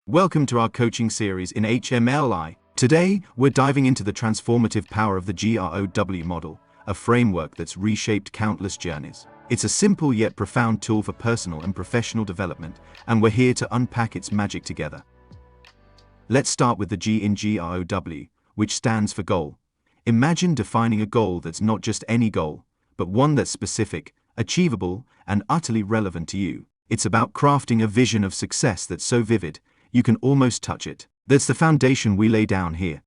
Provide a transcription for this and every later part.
Welcome to our coaching series in HMLI. Today, we're diving into the transformative power of the GROW model, a framework that's reshaped countless journeys. It's a simple yet profound tool for personal and professional development, and we're here to unpack its magic together. Let's start with the G in GROW, which stands for goal. Imagine defining a goal that's not just any goal, but one that's specific, achievable, and utterly relevant to you. It's about crafting a vision of success that's so vivid, you can almost touch it. That's the foundation we lay down here.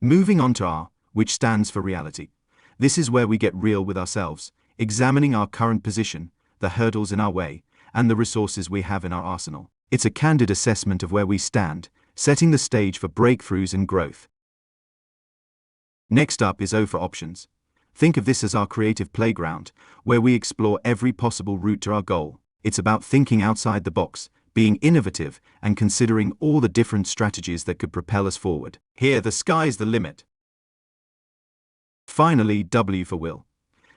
Moving on to R, which stands for reality. This is where we get real with ourselves, examining our current position, the hurdles in our way, and the resources we have in our arsenal. It's a candid assessment of where we stand, setting the stage for breakthroughs and growth. Next up is O for options. Think of this as our creative playground, where we explore every possible route to our goal. It's about thinking outside the box, being innovative, and considering all the different strategies that could propel us forward. Here, the sky's the limit. Finally, W for will.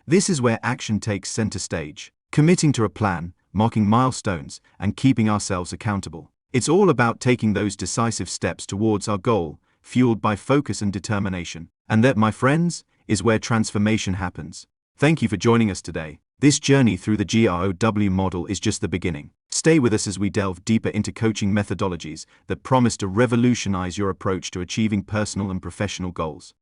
This is where action takes center stage, committing to a plan, marking milestones, and keeping ourselves accountable. It's all about taking those decisive steps towards our goal, fueled by focus and determination. And that, my friends, is where transformation happens. Thank you for joining us today. This journey through the GROW model is just the beginning. Stay with us as we delve deeper into coaching methodologies that promise to revolutionize your approach to achieving personal and professional goals.